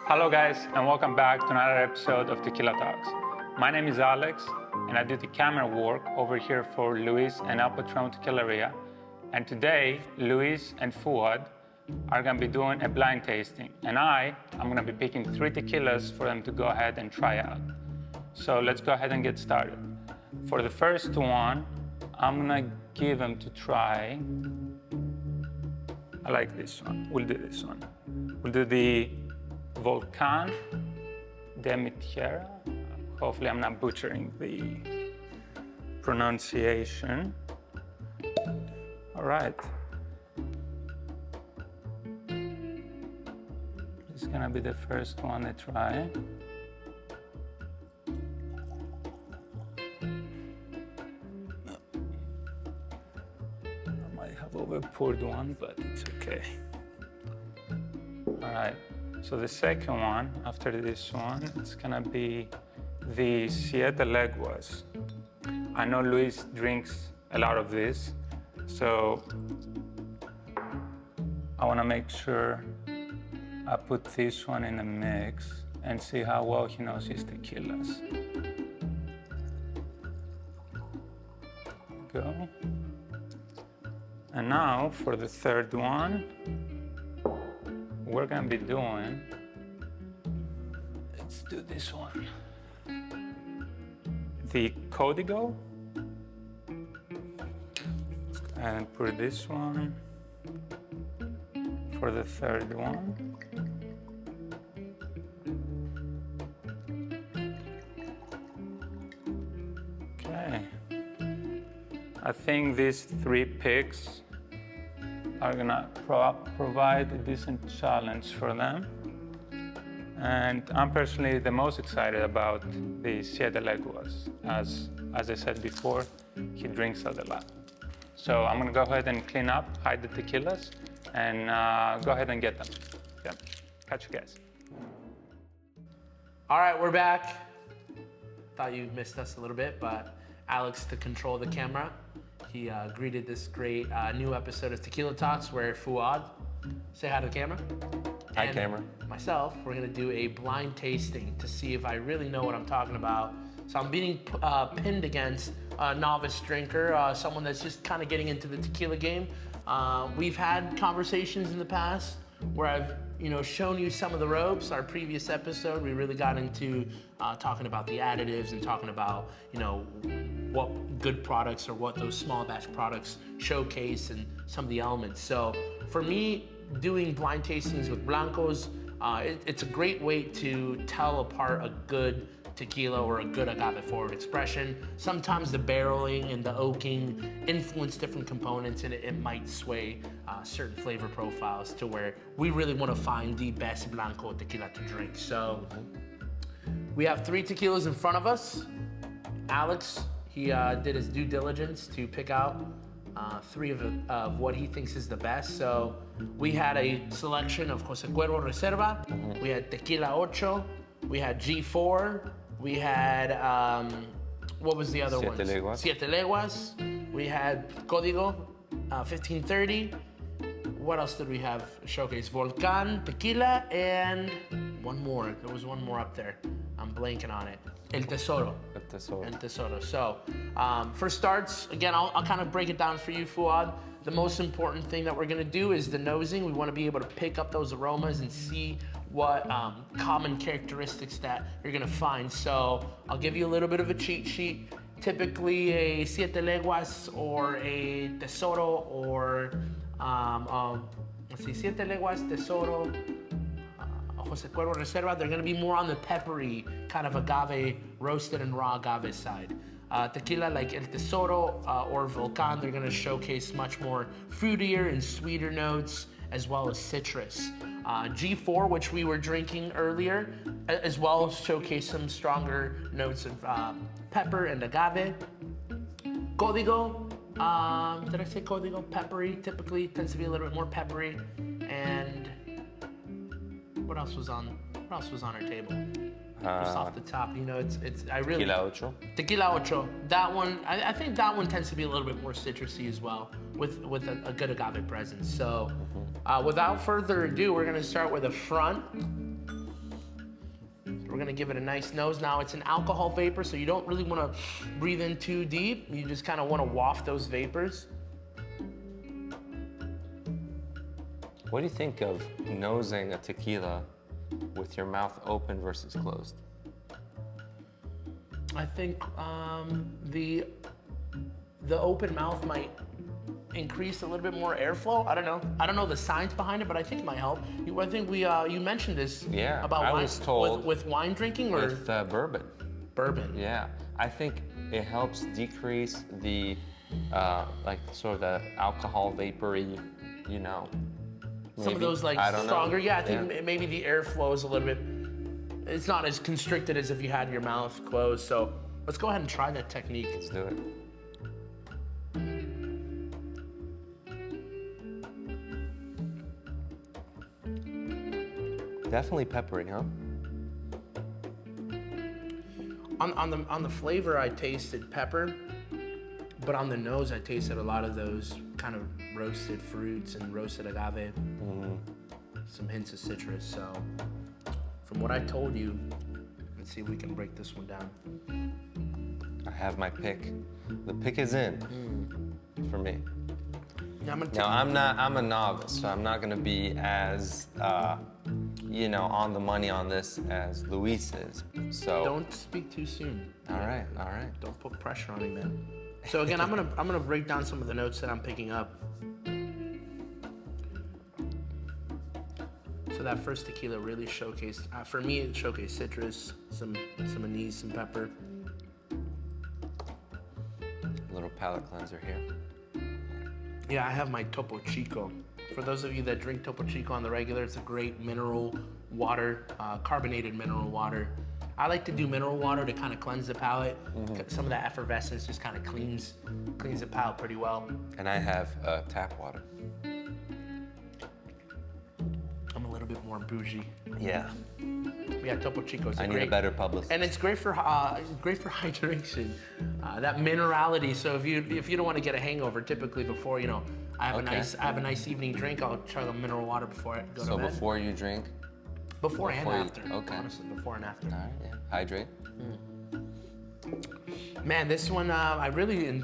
Hello guys, and welcome back to another episode of Tequila Talks. My name is Alex, and I do the camera work over here for Luis and El Patron Tequileria. And today, Luis and Fuad are gonna be doing a blind tasting, and I'm gonna be picking 3 tequilas for them to go ahead and try out. So let's go ahead and get started. For the first one, I'm gonna give them to try. I like this one. We'll do this one. We'll do the Volcan de Tierra. Hopefully I'm not butchering the pronunciation. All right. This is gonna be the first one to try. I might have over-poured one, but it's okay. All right. So the second one, after this one, it's gonna be the Siete Leguas. I know Luis drinks a lot of this, so I wanna make sure I put this one in the mix and see how well he knows his tequilas. Go. And now for the third one, we're gonna be doing, let's do this one. The Codigo. And put this one for the third one. Okay. I think these 3 picks are gonna provide a decent challenge for them. And I'm personally the most excited about the Siete Leguas. As I said before, he drinks a lot. So I'm gonna go ahead and clean up, hide the tequilas, and go ahead and get them. Yeah. Catch you guys. All right, we're back. Thought you missed us a little bit, but Alex to control the camera. He greeted this great new episode of Tequila Talks where Fuad, say hi to the camera. Hi, and camera. Myself, we're gonna do a blind tasting to see if I really know what I'm talking about. So I'm being pinned against a novice drinker, someone that's just kind of getting into the tequila game. We've had conversations in the past where I've shown you some of the ropes. Our previous episode, we really got into talking about the additives and talking about what good products or what those small batch products showcase and some of the elements. So for me, doing blind tastings with Blancos, it's a great way to tell apart a good tequila or a good agave forward expression. Sometimes the barreling and the oaking influence different components, and it might sway certain flavor profiles to where we really want to find the best Blanco tequila to drink. So we have 3 tequilas in front of us. Alex, he did his due diligence to pick out 3 of what he thinks is the best. So we had a selection of Jose Cuervo Reserva, we had Tequila Ocho, we had G4, we had, what was the other one? Siete Leguas. Siete Leguas. We had Codigo 1530. What else did we have showcase? Volcan, Tequila, and one more. There was one more up there. I'm blanking on it. El Tesoro. El Tesoro. El Tesoro. So, for starts, again, I'll kind of break it down for you, Fuad. The most important thing that we're gonna do is the nosing. We wanna be able to pick up those aromas and see what common characteristics that you're gonna find. So I'll give you a little bit of a cheat sheet. Typically a Siete Leguas or a Tesoro or, let's see, Siete Leguas, Tesoro, Jose Cuervo Reserva, they're gonna be more on the peppery kind of agave, roasted and raw agave side. Tequila like El Tesoro or Volcan, they're gonna showcase much more fruitier and sweeter notes, as well as citrus. G4, which we were drinking earlier, as well showcase some stronger notes of pepper and agave. Codigo, did I say Codigo? Peppery, typically tends to be a little bit more peppery. And what else was on our table? Just off the top, I really. Tequila Ocho. Tequila Ocho. That one, I think that one tends to be a little bit more citrusy as well, with a good agave presence. So, without further ado, we're gonna start with the front. We're gonna give it a nice nose. Now it's an alcohol vapor, so you don't really wanna breathe in too deep. You just kinda wanna waft those vapors. What do you think of nosing a tequila with your mouth open versus closed? I think the open mouth might increase a little bit more airflow. I don't know. I don't know the science behind it, but I think it might help. I think you mentioned this about I wine, was told with wine drinking or with bourbon. Bourbon. Yeah, I think it helps decrease the like sort of the alcohol vapory, you know. Some of those like stronger. Yeah, I think maybe the airflow is a little bit. It's not as constricted as if you had your mouth closed. So let's go ahead and try that technique. Let's do it. Definitely peppery, huh? On the flavor, I tasted pepper, but on the nose, I tasted a lot of those kind of roasted fruits and roasted agave. Some hints of citrus. So, from what I told you, let's see if we can break this one down. I have my pick. The pick is in for me. Now I'm a novice, so I'm not gonna be as you know, on the money on this as Luis is. So don't speak too soon. All right. Don't put pressure on me, man. So again, I'm gonna break down some of the notes that I'm picking up. So that first tequila really showcased, for me, it showcased citrus, some anise, some pepper. A little palate cleanser here. Yeah, I have my Topo Chico. For those of you that drink Topo Chico on the regular, it's a great mineral water, carbonated mineral water. I like to do mineral water to kind of cleanse the palate. Some of that effervescence just kind of cleans the palate pretty well. And I have tap water. I'm a little bit more bougie. Yeah. Yeah, Topo Chico is I need a better publicist. And it's great for hydration. That minerality. So if you don't want to get a hangover, typically before I have a nice evening drink, I'll chug a mineral water before I go to bed. So before you drink? Before and after. Okay. Honestly, before and after. All right. Yeah. Hydrate. Man, this one I really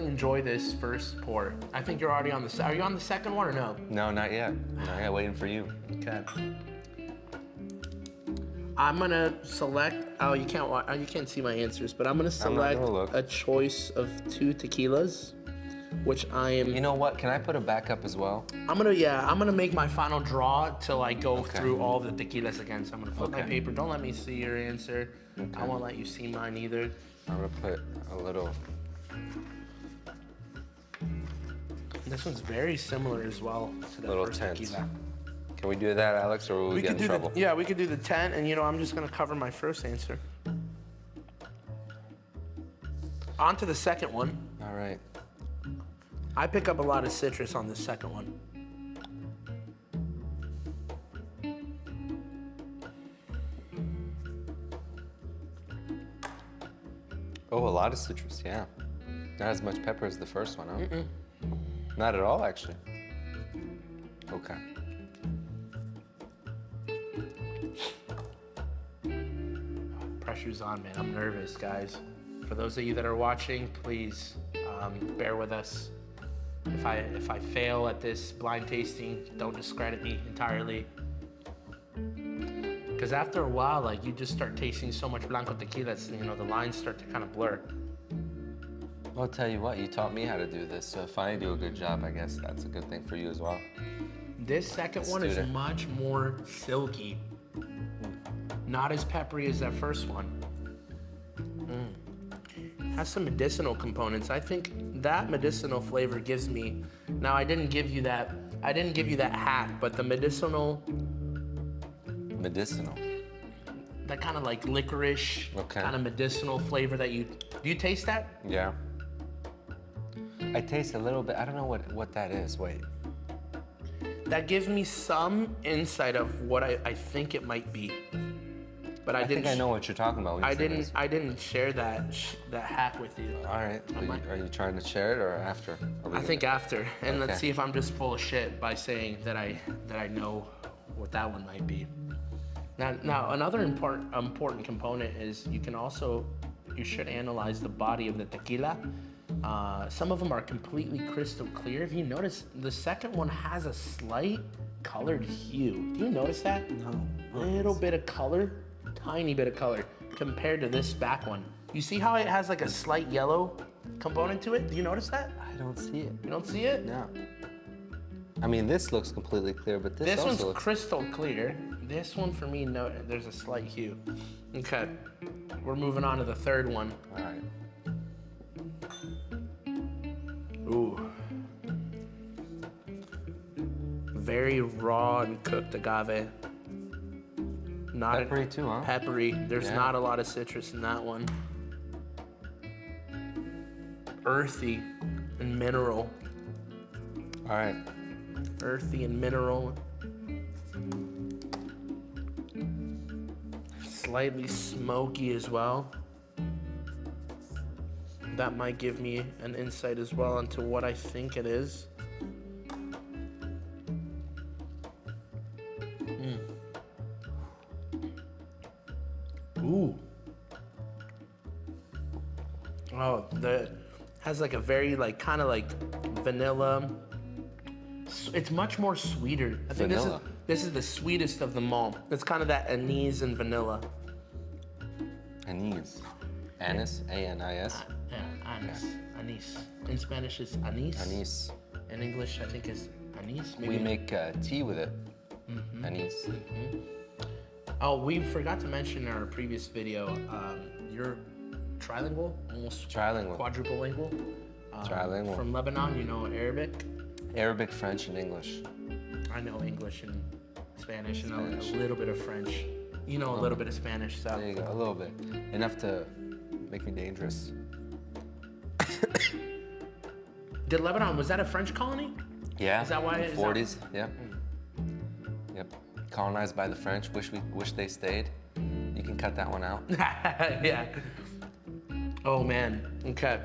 enjoy this first pour. I think you're already on the. Are you on the second one or no? No, not yet. Not yet. Waiting for you. Okay. I'm gonna select. Oh, you can't see my answers, but I'm gonna select a choice of 2 tequilas, which I am. You know what? Can I put a backup as well? I'm gonna make my final draw till I go through all the tequilas again. So I'm gonna flip my paper. Don't let me see your answer. I won't let you see mine either. I'm gonna put a little. This one's very similar as well to the first tequila. Can we do that, Alex, or will we get in trouble? Yeah, we could do the 10, and I'm just gonna cover my first answer. On to the second one. All right. I pick up a lot of citrus on the second one. Oh, a lot of citrus, yeah. Not as much pepper as the first one, huh? Not at all, actually. Okay. Pressure's on, man. I'm nervous, guys. For those of you that are watching, please bear with us. If I fail at this blind tasting, don't discredit me entirely. Because after a while, like, you just start tasting so much Blanco tequila, the lines start to kind of blur. Well, I'll tell you what, you taught me how to do this, so if I do a good job, I guess that's a good thing for you as well. This second one is much more silky. Not as peppery as that first one. Has some medicinal components. I think that medicinal flavor gives me. Now I didn't give you that hack, but the medicinal. Medicinal. That kind of like licorice, kind of medicinal flavor that do you taste that? Yeah. I taste a little bit. I don't know what that is. Wait. That gives me some insight of what I think it might be. But I think I know what you're talking about. I didn't share that hack with you. All right. Are you trying to share it or after? I think after. And let's see if I'm just full of shit by saying that I know what that one might be. Now another important component is you should analyze the body of the tequila. Some of them are completely crystal clear. If you notice, the second one has a slight colored hue. Do you notice that? No. Little bit of color, tiny bit of color compared to this back one. You see how it has like a slight yellow component to it? Do you notice that? I don't see it. You don't see it? No. I mean, this looks completely clear, but this also one's looks... crystal clear. This one for me, no, there's a slight hue. Okay, we're moving on to the third one. All right. Ooh. Very raw and cooked agave. Not Peppery too, huh? Peppery. There's Yeah. not a lot of citrus in that one. Earthy and mineral. All right. Earthy and mineral. Slightly smoky as well. That might give me an insight as well into what I think it is. Ooh. Oh, has like a very kind of like vanilla. It's much more sweeter. I think Vanilla. this is the sweetest of them all. It's kind of that anise and vanilla. Anise. Anise? A-N-I-S? Yeah, anise. Anise. In Spanish is anise. Anise. In English, I think is anise. Maybe. We make tea with it. Anise. Oh, we forgot to mention in our previous video, you're trilingual, almost Trilingual. quadruple lingual. Trilingual. From Lebanon, you know Arabic. Arabic, French, and English. I know English and Spanish and Spanish. a little bit of French. You know a little bit of Spanish, so. There you go, a little bit. Enough to make me dangerous. Did Lebanon, was that a French colony? Yeah. Is that why? In the 40s, yep. Yep. Colonized by the French, wish they stayed. You can cut that one out. Yeah. Oh man, okay.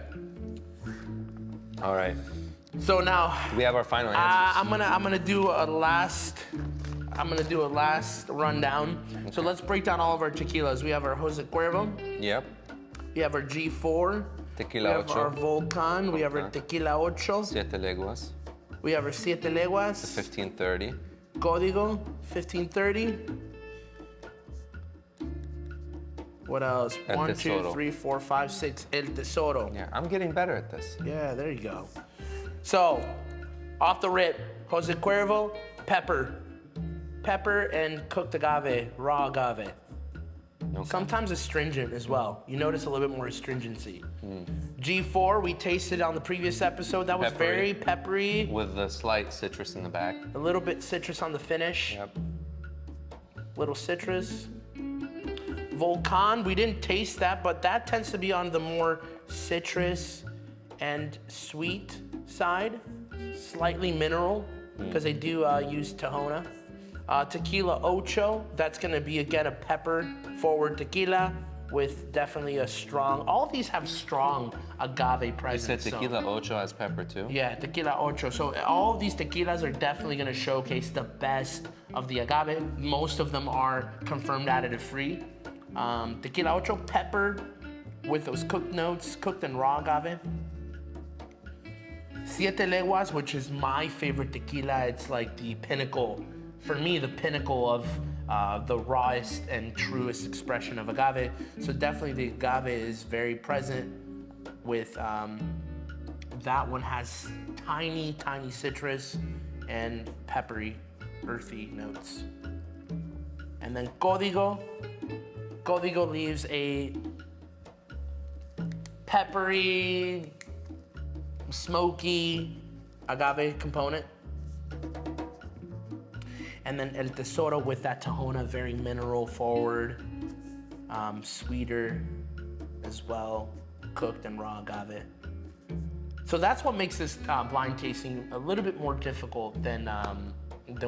All right. So now, We have our final answers. I'm gonna do a last rundown. So let's break down all of our tequilas. We have our Jose Cuervo. Yep. We have our G4. Tequila We have our Ocho. Volcan. We have our Tequila Ocho. Siete Leguas. We have our Siete Leguas. 1530. Codigo 1530. What else? El 1, 2, Tesoro. 3, 4, 5, 6. El Tesoro. Yeah, I'm getting better at this. Yeah, there you go. So, off the rip, Jose Cuervo, pepper. Pepper and cooked agave, raw agave. Okay. Sometimes astringent as well. You notice a little bit more astringency. G4, we tasted on the previous episode. That was Peppery. very peppery. With the slight citrus in the back. A little bit citrus on the finish. Yep. Little citrus. Volcan, we didn't taste that, but that tends to be on the more citrus and sweet side. Slightly mineral, because they do use Tahona. Tequila Ocho, that's gonna be again a pepper forward tequila with definitely a strong, all of these have strong agave You presence. said Tequila Ocho has pepper too? Yeah, Tequila Ocho. So all of these tequilas are definitely gonna showcase the best of the agave. Most of them are confirmed additive free. Tequila Ocho, pepper with those cooked notes, cooked and raw agave. Siete Leguas, which is my favorite tequila. It's like the pinnacle, for me, the pinnacle of the rawest and truest expression of agave. So definitely the agave is very present with, that one has tiny, tiny citrus and peppery, earthy notes. And then Codigo. Codigo leaves a peppery, smoky agave component. And then El Tesoro with that Tahona, very mineral forward, sweeter as well, cooked and raw agave. So that's what makes this blind tasting a little bit more difficult than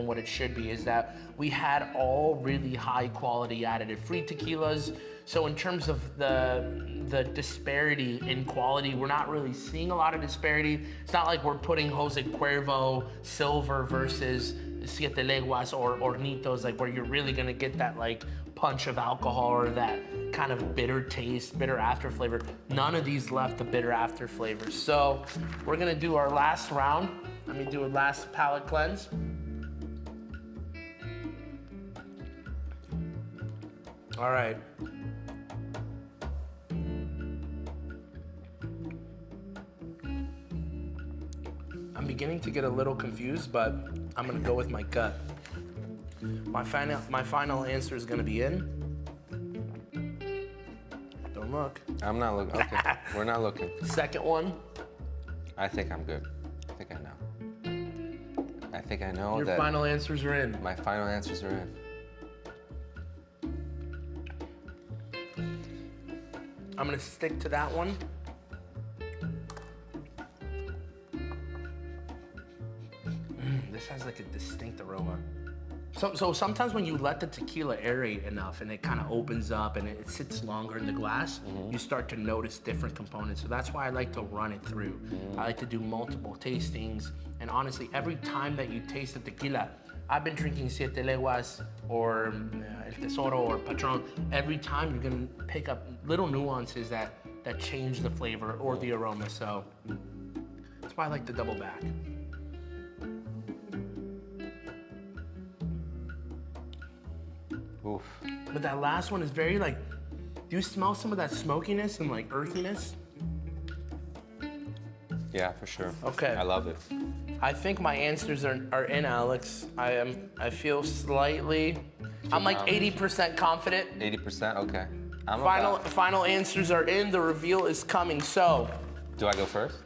what it should be, is that we had all really high quality additive free tequilas. So in terms of the disparity in quality, we're not really seeing a lot of disparity. It's not like we're putting Jose Cuervo silver versus Siete Leguas or Hornitos, like where you're really gonna get that like punch of alcohol or that kind of bitter taste, bitter after flavor. None of these left the bitter after flavor. So we're gonna do our last round. Let me do a last palate cleanse. All right. I'm beginning to get a little confused, but I'm gonna go with my gut. My final answer is gonna be in. Don't look. I'm not looking. Okay, we're not looking. Second one. I think I'm good. I think I know. I think I know Your that final answers are in. my final answers are in. I'm gonna stick to that one. This has like a distinct aroma. So sometimes when you let the tequila aerate enough and it kind of opens up and it sits longer in the glass, you start to notice different components. So that's why I like to run it through. I like to do multiple tastings. And honestly, every time that you taste the tequila, I've been drinking Siete Leguas or El Tesoro or Patron. Every time you're gonna pick up little nuances that change the flavor or the aroma. So that's why I like to double back. Oof. But that last one is very like, do you smell some of that smokiness and like earthiness? Yeah, for sure. Okay. I love it. I think my answers are in, Alex. I feel slightly, I'm like 80% confident. 80%. Okay. I'm Final answers are in. The reveal is coming. So, Do I go first?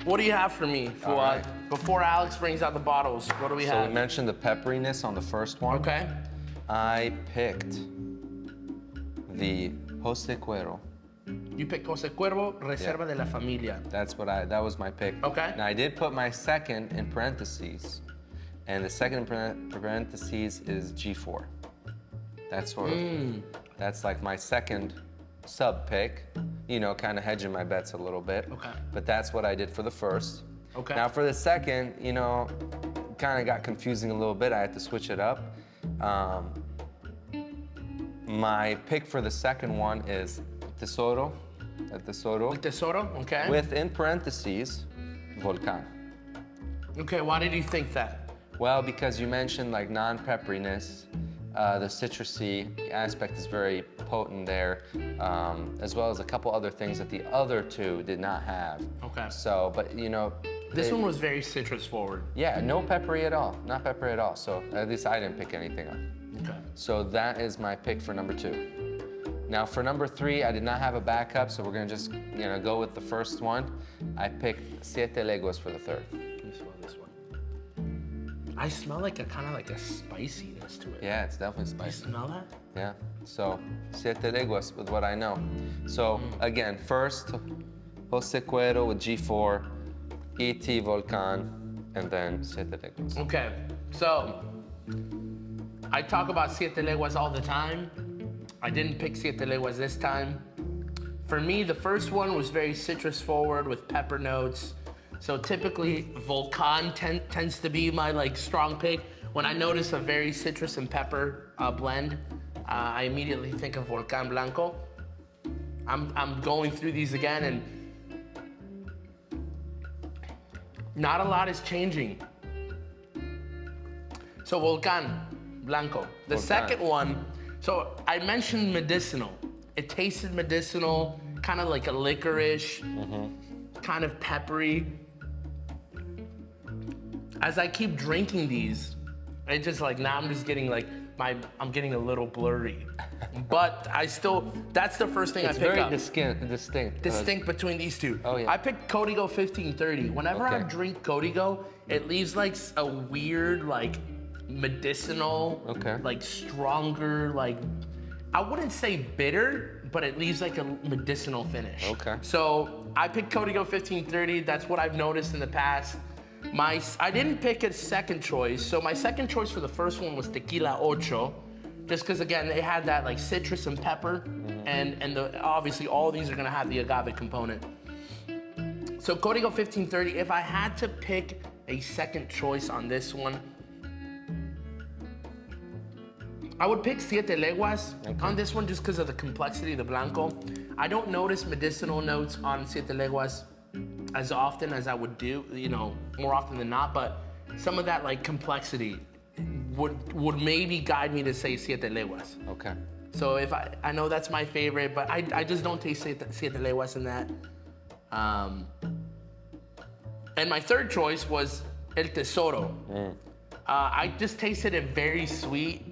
what do you have for me, Fuad? right. Before Alex brings out the bottles, what do we So have? we mentioned the pepperiness on the first one. Okay. I picked the Jose Cuervo. You picked Jose Cuervo, Reserva de la Familia. That was my pick. Okay. Now I did put my second in parentheses, and the second in parentheses is G4. That's sort of, that's like my second sub pick, you know, kind of hedging my bets a little bit. Okay. But that's what I did for the first. Okay. Now for the second, you know, kind of got confusing a little bit. I had to switch it up. My pick for the second one is Tesoro. Tesoro. Tesoro, okay. With, in parentheses, Volcan. Okay, why did you think that? Well, because you mentioned like non-pepperiness, the citrusy aspect is very potent there, as well as a couple other things that the other two did not have. Okay. So, but you know. This one was very citrus forward. Yeah, no peppery at all, not peppery at all. So at least I didn't pick anything up. Okay. So that is my pick for number 2. Now for number 3, I did not have a backup, so we're gonna just, you know, go with the first one. I picked Siete Leguas for the third. Let me smell this one. I smell like a kind of like a spiciness to it. Yeah, it's definitely You spicy. smell that? Yeah, so Siete Leguas with what I know. So again, first, Jose Cuervo with G4, ET Volcan, and then Siete Leguas. Okay, so I talk about Siete Leguas all the time. I didn't pick Siete Leguas this time. For me, the first one was very citrus forward with pepper notes. So typically, Volcan tends to be my like strong pick. When I notice a very citrus and pepper blend, I immediately think of Volcan Blanco. I'm going through these again, and not a lot is changing. So Volcan Blanco. The Volcan. second one, so I mentioned medicinal. It tasted medicinal, kind of like a licorice, kind of peppery. As I keep drinking these, it's just like, now I'm just getting like, I'm getting a little blurry. But I still, that's the first thing It's I pick very up. distinct. Distinct between these two. Oh, yeah. I picked Codigo 1530. Whenever I Okay. drink Codigo, it leaves like a weird, like medicinal, Okay. like stronger, like, I wouldn't say bitter, but it leaves like a medicinal finish. Okay. So I picked Codigo 1530. That's what I've noticed in the past. I didn't pick a second choice. So my second choice for the first one was Tequila Ocho. Just because, again, it had that like citrus and pepper, and obviously all of these are gonna have the agave component. So Codigo 1530, if I had to pick a second choice on this one, I would pick Siete Leguas on this one just because of the complexity of the Blanco. I don't notice medicinal notes on Siete Leguas as often as I would do, more often than not, but some of that like complexity would maybe guide me to say Siete Leguas. Okay. So if I know that's my favorite, but I just don't taste Siete Leguas in that. And my third choice was El Tesoro. I just tasted it very sweet.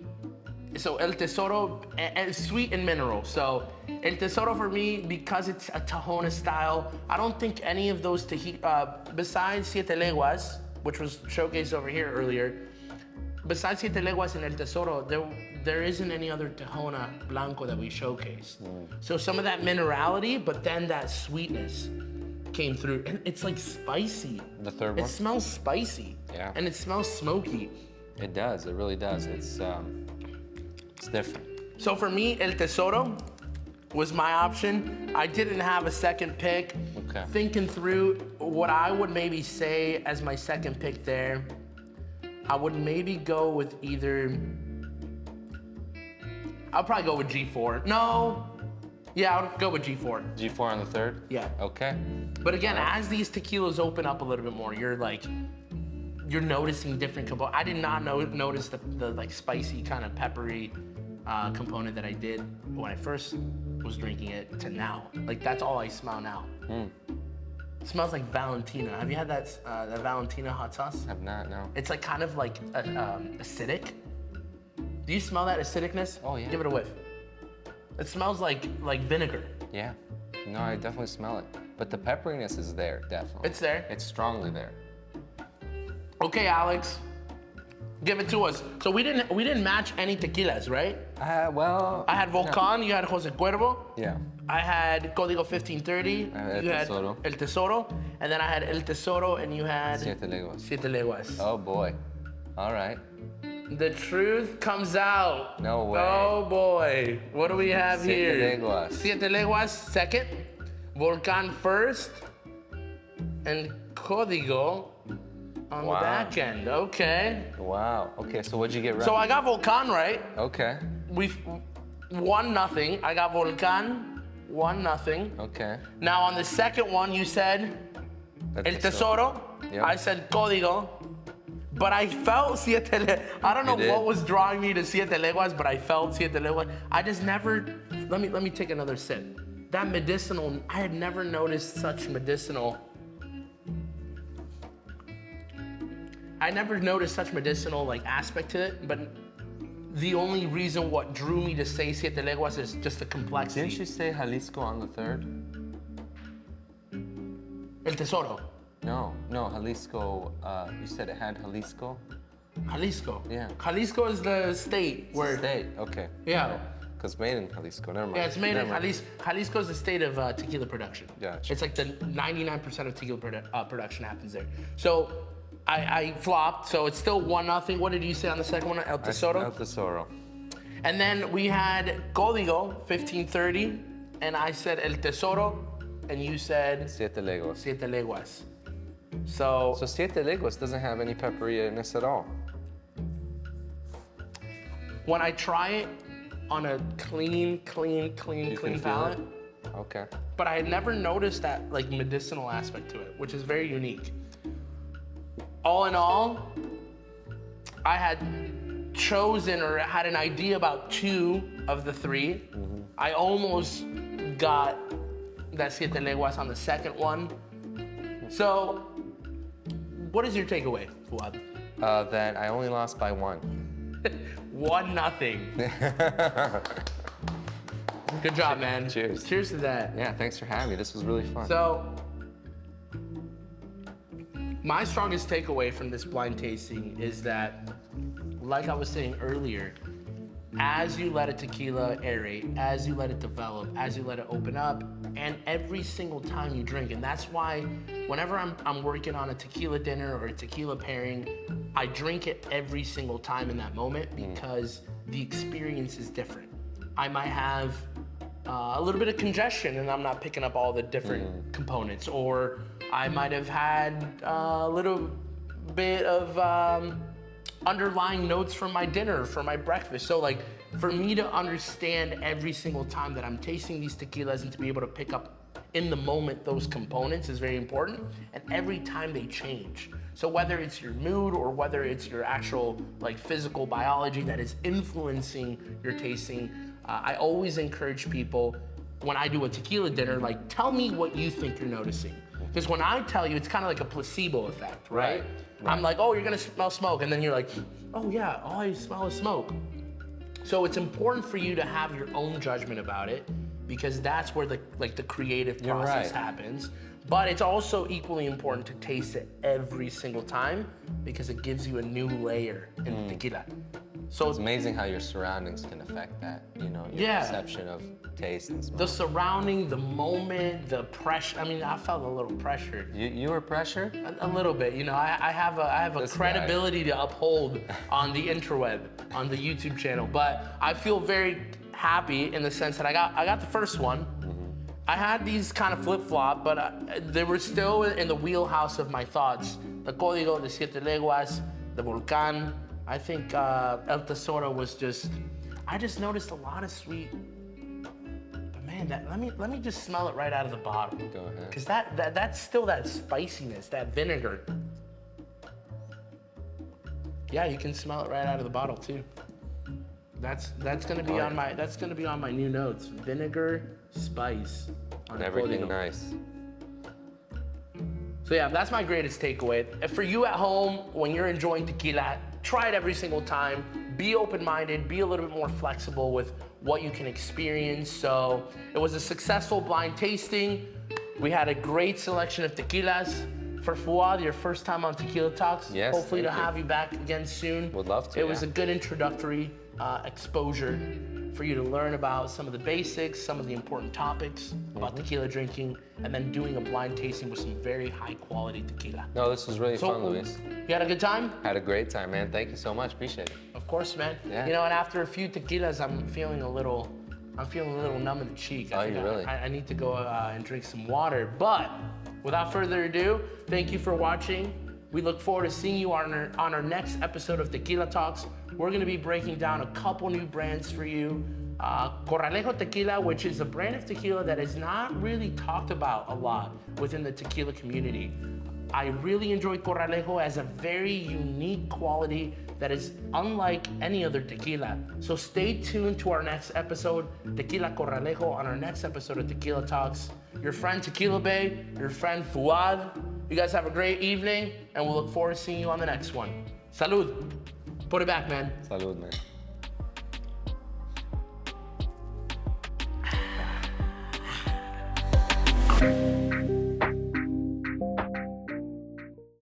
So El Tesoro, sweet and mineral. So El Tesoro for me, because it's a Tahona style, I don't think any of those besides Siete Leguas, which was showcased over here earlier, besides Siete Leguas and El Tesoro, there isn't any other Tahona Blanco that we showcased. So some of that minerality, but then that sweetness came through. And it's like spicy. The third one? It smells spicy. Yeah. And it smells smoky. It does, it really does. It's different. So for me, El Tesoro was my option. I didn't have a second pick. Okay. Thinking through what I would maybe say as my second pick there, I would maybe go with I'll probably go with G4. No. Yeah, I'll go with G4. G4 on the third? Yeah. Okay. But again, as these tequilas open up a little bit more, you're noticing different components. I did not notice the like spicy kind of peppery component that I did when I first was drinking it to now. Like that's all I smell now. It smells like Valentina. Have you had that Valentina hot sauce? Have not, no. It's like kind of like acidic. Do you smell that acidicness? Oh yeah. Give it a whiff. It smells like vinegar. Yeah. No, I definitely smell it. But the pepperiness is there, definitely. It's there. It's strongly there. Okay, Alex, give it to us. So we didn't match any tequilas, right? Well. I had Volcan. No. You had Jose Cuervo. Yeah. I had Codigo 1530. I had you Tesoro. had El Tesoro, and then I had El Tesoro, and you had Siete Leguas. Siete Leguas. Oh boy. All right. The truth comes out. No way. Oh boy. What do we have here? Siete Leguas. Siete Leguas second, Volcan first, and Codigo on the back end. Okay. Wow. Okay, so what'd you get right? So I got Volcan right. Okay. We've 1-0. I got Volcan 1-0. Okay. Now on the second one, you said El Tesoro. Yep. I said Codigo. But I felt Siete Leguas. I don't know what was drawing me to Siete Leguas, but I felt Siete Leguas. I just never, let me take another sip. That medicinal, I had never noticed such medicinal. I never noticed such medicinal like aspect to it, but the only reason what drew me to say Siete Leguas is just the complexity. Didn't you say Jalisco on the third? El Tesoro. No, Jalisco, you said it had Jalisco? Jalisco. Yeah. Jalisco is the state where. State, okay. Yeah. Because made in Jalisco, never mind. Yeah, it's made in Jalisco. Jalisco is the state of tequila production. Gotcha. It's like the 99% of tequila production happens there. So I flopped, so it's still 1-0. What did you say on the second one? El Tesoro? El Tesoro. And then we had Codigo 1530, and I said El Tesoro, and you said Siete Leguas. Siete Leguas. So Siete Leguas doesn't have any pepperiness at all. when I try it on a clean palate, Okay. but I had never noticed that like medicinal aspect to it, which is very unique. All in all, I had chosen or had an idea about 2 of the 3. Mm-hmm. I almost got that Siete Leguas on the second one. So, what is your takeaway, Fuad? That I only lost by 1. 1-0. Good job, man. Cheers. Cheers to that. Yeah, thanks for having me. This was really fun. So, my strongest takeaway from this blind tasting is that, like I was saying earlier, as you let a tequila aerate, as you let it develop, as you let it open up, and every single time you drink, and that's why whenever I'm working on a tequila dinner or a tequila pairing, I drink it every single time in that moment because the experience is different. I might have a little bit of congestion and I'm not picking up all the different components, or I might have had a little bit of underlying notes from my dinner, for my breakfast. So like, for me to understand every single time that I'm tasting these tequilas and to be able to pick up in the moment those components is very important. And every time they change. So whether it's your mood or whether it's your actual like physical biology that is influencing your tasting, I always encourage people when I do a tequila dinner, like tell me what you think you're noticing. Because when I tell you, it's kind of like a placebo effect, right? I'm like, oh, you're gonna smell smoke. And then you're like, oh yeah, all I smell is smoke. So it's important for you to have your own judgment about it, because that's where the creative process happens. But it's also equally important to taste it every single time, because it gives you a new layer in tequila. So it's amazing how your surroundings can affect that, you know, your perception of taste and smell. The surrounding, the moment, the pressure. I mean, I felt a little pressured. You were pressured? A little bit. You know, I have a credibility to uphold on the interweb, on the YouTube channel. But I feel very happy in the sense that I got the first one. I had these kind of flip-flop, but they were still in the wheelhouse of my thoughts. The Codigo, the Siete Leguas, the Volcan. I think El Tesoro was I just noticed a lot of sweet. But man, let me just smell it right out of the bottle. Go ahead. Because that's still that spiciness, that vinegar. Yeah, you can smell it right out of the bottle too. That's gonna be on my new notes. Vinegar, spice. And everything nice. So yeah, that's my greatest takeaway. For you at home, when you're enjoying tequila, try it every single time. Be open-minded, be a little bit more flexible with what you can experience. So it was a successful blind tasting. We had a great selection of tequilas. For Fuad, your first time on Tequila Talks. Yes, hopefully to have you back again soon. Would love to. It was a good introductory exposure for you to learn about some of the basics, some of the important topics about tequila drinking, and then doing a blind tasting with some very high quality tequila. No, this was really fun, Luis. You had a good time? Had a great time, man. Thank you so much. Appreciate it. Of course, man. Yeah. You know, and after a few tequilas, I'm feeling a little numb in the cheek. I need to go and drink some water. But without further ado, thank you for watching. We look forward to seeing you on our next episode of Tequila Talks. We're gonna be breaking down a couple new brands for you. Corralejo Tequila, which is a brand of tequila that is not really talked about a lot within the tequila community. I really enjoy Corralejo as a very unique quality that is unlike any other tequila. So stay tuned to our next episode, Tequila Corralejo, on our next episode of Tequila Talks. Your friend Tequila Bay, your friend Fuad. You guys have a great evening, and we'll look forward to seeing you on the next one. Salud. Put it back, man. Salud, man.